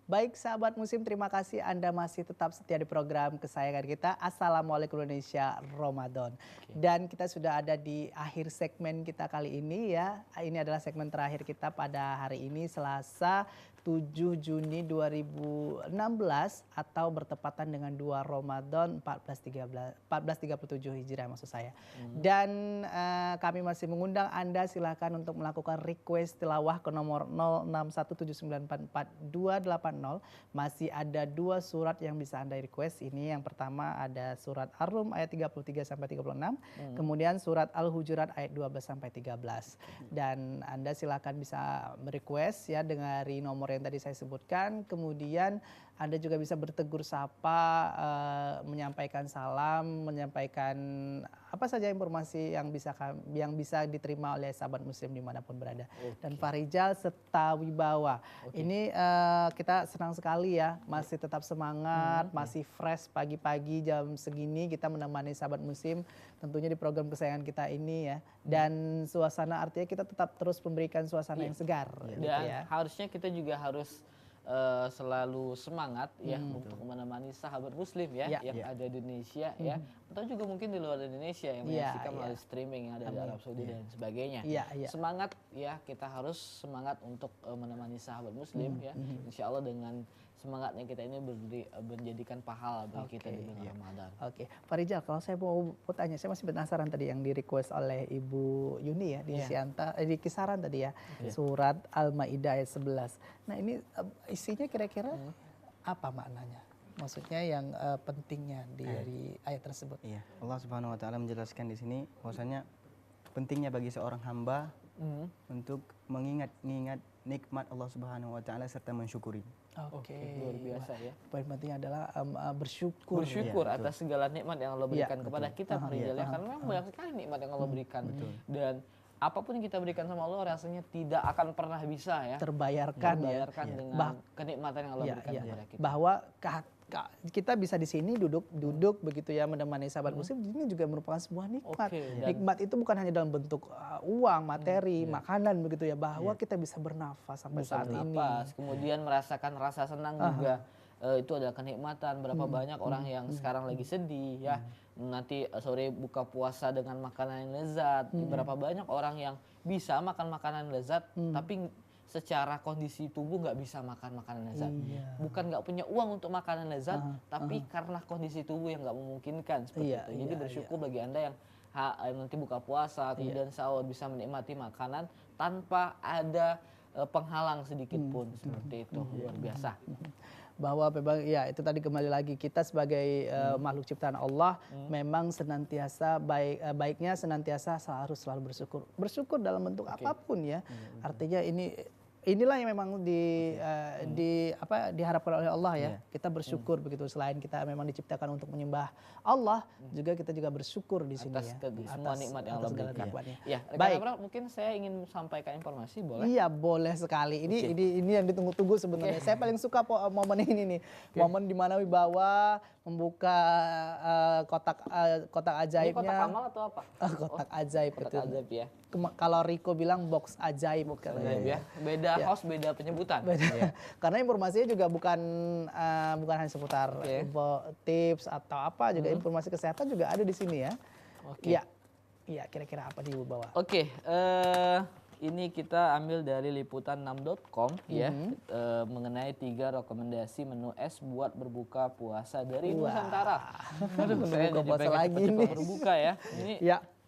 Baik sahabat musim, terima kasih Anda masih tetap setia di program kesayangan kita Assalamualaikum Indonesia Ramadan. Dan kita sudah ada di akhir segmen kita kali ini ya. Ini adalah segmen terakhir kita pada hari ini Selasa 7 Juni 2016 atau bertepatan dengan 2 Ramadan 1437 Hijriah maksud saya. Dan kami masih mengundang Anda silakan untuk melakukan request tilawah ke nomor 0617944280. Masih ada 2 surat yang bisa Anda request. Ini yang pertama ada surat Ar-Rum ayat 33 sampai 36, kemudian surat Al-Hujurat ayat 12 sampai 13. Dan Anda silakan bisa merequest ya dari nomor yang tadi saya sebutkan. Kemudian Anda juga bisa bertegur sapa, menyampaikan salam, menyampaikan apa saja informasi yang bisa diterima oleh sahabat muslim dimanapun berada. Dan Farijal serta Wibawa. Ini kita senang sekali ya, masih tetap semangat, masih fresh pagi-pagi jam segini kita menemani sahabat muslim tentunya di program kesayangan kita ini ya. Dan suasana artinya kita tetap terus memberikan suasana yang segar. Dan gitu ya. harusnya kita juga harus selalu semangat ya untuk menemani sahabat muslim ya yang ada di Indonesia ya, atau juga mungkin di luar Indonesia yang menyaksikan melalui streaming yang ada di Arab Saudi dan sebagainya. Semangat ya, kita harus semangat untuk menemani sahabat muslim ya. Insya Allah dengan semangatnya kita ini menjadikan pahala bagi kita di bulan Ramadan. Oke, Farijal, kalau saya mau tanya, saya masih penasaran tadi yang di request oleh Ibu Yuni ya di kisaran tadi ya, surat Al-Maidah ayat 11. Nah ini isinya kira-kira apa maknanya? Maksudnya yang pentingnya dari ayat tersebut. Iya, Allah Subhanahu Wa Taala menjelaskan di sini bahwasanya pentingnya bagi seorang hamba untuk mengingat nikmat Allah Subhanahu Wa Taala serta mensyukuri. Oke, luar biasa ya. Poin penting adalah bersyukur atas segala nikmat yang Allah berikan kepada kita, Farijal ya. Karena memang banyak sekali nikmat yang Allah berikan. Dan apapun yang kita berikan sama Allah rasanya tidak akan pernah bisa ya terbayarkan dengan kenikmatan yang Allah berikan kepada kita. Bahwa kita bisa di sini duduk begitu ya menemani sahabat muslim, ini juga merupakan sebuah nikmat. Nikmat itu bukan hanya dalam bentuk uang, materi, makanan begitu ya, bahwa kita bisa bernafas sampai saat ini. Kemudian merasakan rasa senang juga. Itu adalah kenikmatan. Berapa banyak orang yang sekarang lagi sedih ya, nanti sore buka puasa dengan makanan yang lezat. Berapa banyak orang yang bisa makan makanan lezat tapi secara kondisi tubuh nggak bisa makan makanan lezat. Bukan nggak punya uang untuk makanan lezat, tapi karena kondisi tubuh yang nggak memungkinkan seperti itu. Jadi bersyukur bagi Anda yang nanti buka puasa kemudian sahur bisa menikmati makanan tanpa ada penghalang sedikit pun seperti itu. Luar biasa. Bahwa memang ya itu tadi kembali lagi kita sebagai makhluk ciptaan Allah memang senantiasa baiknya senantiasa harus selalu bersyukur dalam bentuk apapun ya. Artinya inilah yang memang diharapkan oleh Allah ya. Kita bersyukur begitu, selain kita memang diciptakan untuk menyembah Allah, kita juga bersyukur di sini atas semua nikmat yang Allah berikan. Ya, baik. Mungkin saya ingin sampaikan informasi, boleh? Iya, boleh sekali. Ini yang ditunggu-tunggu sebenarnya. Saya paling suka momen ini nih. Momen di mana Wibawa membuka kotak ajaibnya. Ini kotak amal atau apa? Kotak ajaib. Kotak ajaib ya. Kalau Rico bilang box ajaib. Ya. Beda host, beda penyebutan. Karena informasinya juga bukan hanya seputar info tips atau apa, juga informasi kesehatan juga ada di sini ya. Iya, kira-kira apa di bawah? Ini kita ambil dari liputan6.com ya, mengenai 3 rekomendasi menu es buat berbuka puasa dari Nusantara. Aduh, saya jadi puasa lagi cepet berbuka ya.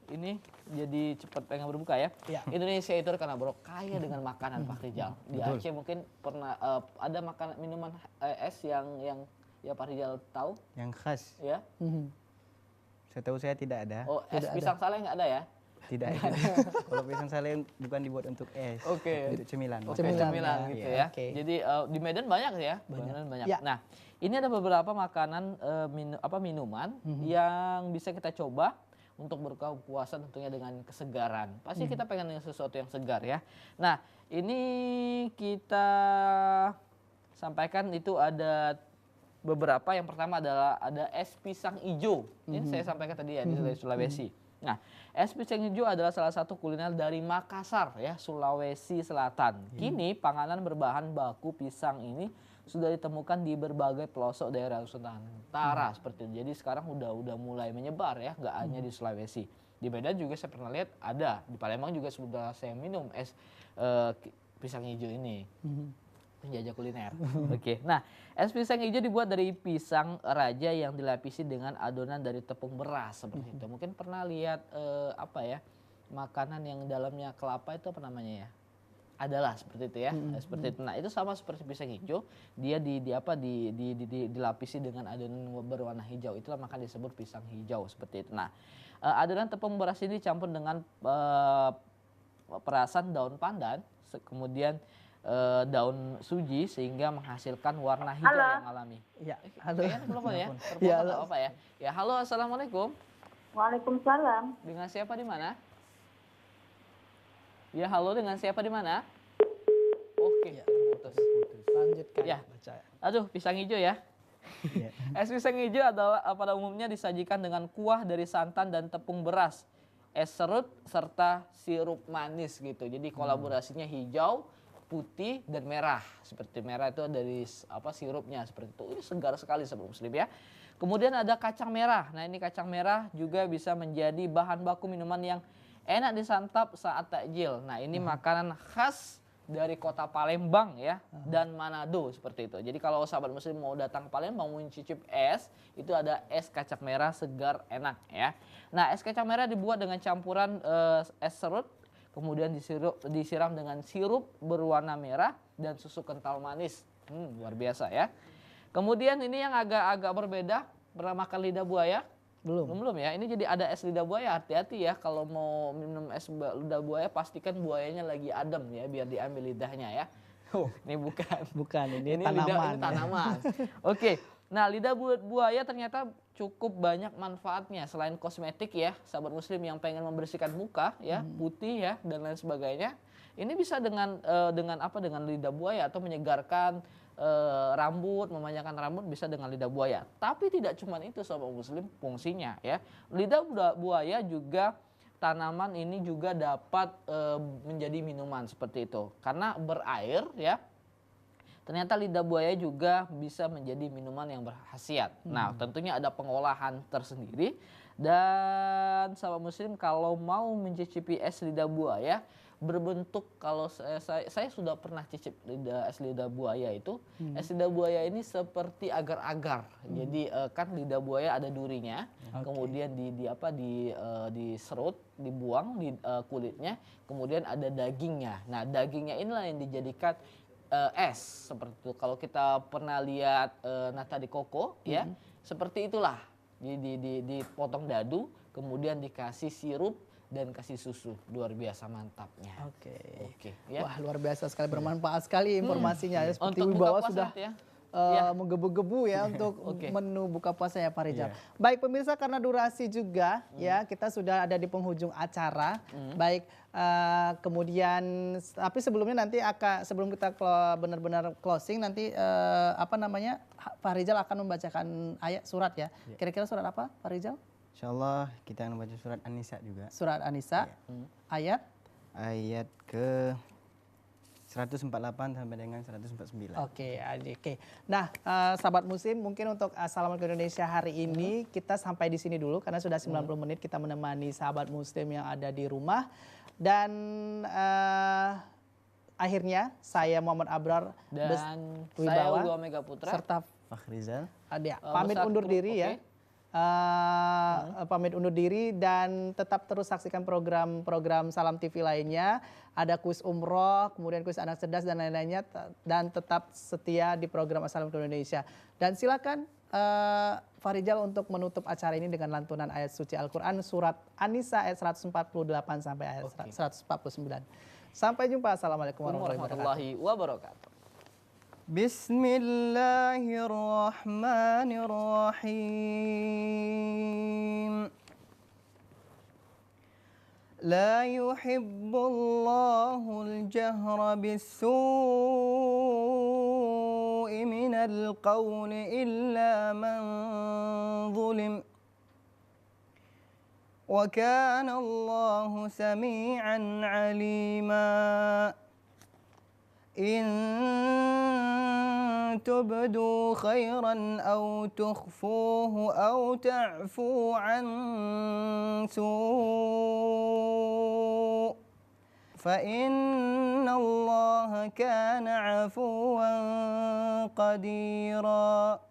Ini jadi cepat pengen berbuka ya. Indonesia itu karena kaya dengan makanan, Pak Rijal. Di Aceh mungkin pernah ada minuman es yang Pak Rijal tahu? Yang khas. Ya. Setahu saya tidak ada. Oh, es pisang saleh nggak ada ya? Tidak. Kalau pisang saleh bukan dibuat untuk es. Untuk cemilan. Cemilan gitu ya. Jadi di Medan banyak ya. Banyak. Nah, ini ada beberapa makanan minuman yang bisa kita coba untuk berbuka puasa tentunya dengan kesegaran. Pasti kita pengen sesuatu yang segar ya. Nah, ini kita sampaikan itu ada beberapa. Yang pertama adalah ada es pisang hijau. Ini saya sampaikan tadi ya di Sulawesi. Nah, es pisang hijau adalah salah satu kuliner dari Makassar ya, Sulawesi Selatan. Kini panganan berbahan baku pisang ini sudah ditemukan di berbagai pelosok daerah Nusantara seperti itu. Jadi sekarang udah mulai menyebar ya, nggak hanya di Sulawesi. Di Medan juga saya pernah lihat ada, di Palembang juga sudah saya minum es pisang hijau ini. Penjajah kuliner. Oke. Nah, es pisang hijau dibuat dari pisang raja yang dilapisi dengan adonan dari tepung beras seperti itu. Mungkin pernah lihat apa ya? Makanan yang dalamnya kelapa itu apa namanya ya? Adalah seperti itu ya. Seperti itu. Nah, itu sama seperti pisang hijau, dia dilapisi dengan adonan berwarna hijau. Itulah maka disebut pisang hijau seperti itu. Nah, adonan tepung beras ini dicampur dengan perasan daun pandan, kemudian daun suji sehingga menghasilkan warna hijau yang alami. Ya, halo. Ya, Ya, halo. Apa ya? Ya, halo, assalamualaikum. Waalaikumsalam. Dengan siapa di mana? Ya, halo, dengan siapa di mana? Oke, terputus. Lanjutkan. Ya. Baca. Aduh, pisang hijau ya. Iya. Es pisang hijau adalah pada umumnya disajikan dengan kuah dari santan dan tepung beras, es serut serta sirup manis gitu. Jadi kolaborasinya hijau, putih dan merah. Seperti merah itu dari sirupnya seperti itu. Ini segar sekali Sobat Muslim ya. Kemudian ada kacang merah. Nah, ini kacang merah juga bisa menjadi bahan baku minuman yang enak disantap saat takjil. Nah, ini makanan khas dari kota Palembang ya dan Manado seperti itu. Jadi kalau sahabat muslim mau datang ke Palembang mau mencicip es, itu ada es kacang merah segar enak ya. Nah, es kacang merah dibuat dengan campuran es serut, kemudian disiram dengan sirup berwarna merah dan susu kental manis. Luar biasa ya. Kemudian ini yang agak berbeda, pernah makan lidah buaya? Belum ya. Ini jadi ada es lidah buaya. Hati-hati ya kalau mau minum es lidah buaya, pastikan buayanya lagi adem ya biar diambil lidahnya ya. Ini bukan. Ini Lidah, tanaman. ini tanaman. Oke. Nah, lidah buaya ternyata cukup banyak manfaatnya selain kosmetik ya, sahabat muslim yang pengen membersihkan muka ya, putih ya dan lain sebagainya. Ini bisa dengan lidah buaya atau menyegarkan rambut, memanjangkan rambut bisa dengan lidah buaya. Tapi tidak cuma itu sahabat muslim fungsinya ya. Lidah buaya juga tanaman ini juga dapat menjadi minuman seperti itu. Karena berair ya. Ternyata lidah buaya juga bisa menjadi minuman yang berkhasiat. Nah, tentunya ada pengolahan tersendiri. Dan sahabat muslim kalau mau mencicipi es lidah buaya berbentuk, kalau saya sudah pernah cicip es lidah buaya itu. Es lidah buaya ini seperti agar-agar. Jadi kan lidah buaya ada durinya, kemudian diserut, dibuang di kulitnya, kemudian ada dagingnya. Nah, dagingnya inilah yang dijadikan es seperti itu. Kalau kita pernah lihat nata de coco ya, seperti itulah. Dipotong dadu, kemudian dikasih sirup dan kasih susu. Luar biasa mantapnya. Oke, ya. Wah, luar biasa sekali, bermanfaat sekali informasinya ya. Seperti Untuk Wibawa buka puasa sudah ya. menggebu-gebu ya untuk menu buka puasa ya Pak Rijal. Baik pemirsa, karena durasi juga ya, kita sudah ada di penghujung acara. Baik, kemudian tapi sebelumnya nanti sebelum kita benar-benar closing nanti Pak Rijal akan membacakan ayat surat ya. Kira-kira surat apa Pak Rijal? Insyaallah kita akan membaca surat An-Nisa juga. Surat An-Nisa ayat ke 148 sampai dengan 149. Oke. Nah, sahabat muslim, mungkin untuk Assalamualaikum Indonesia hari ini kita sampai di sini dulu karena sudah 90 menit kita menemani sahabat muslim yang ada di rumah. Dan akhirnya saya Muhammad Abrar dan Wibawa, saya Ugo Mega Putra serta Fakhrizal pamit undur diri ya. Pamit undur diri dan tetap terus saksikan program-program Salam TV lainnya. Ada kuis umroh, kemudian kuis anak cerdas dan lain-lainnya, dan tetap setia di program Assalamualaikum Indonesia. Dan silakan Farijal untuk menutup acara ini dengan lantunan ayat suci Al-Quran surat An-Nisa ayat 148 sampai ayat 149. Sampai jumpa. Assalamualaikum warahmatullahi wabarakatuh. Bismillahirrahmanirrahim. La yuhibbullahu al-jahra bis-su'i minal qawli illa man zulim. Wa kana Allahu sami'an 'alima. إن تبدوا خيرا أو تخفوه أو تعفو عن سوء فإن الله كان عفوا قديرا.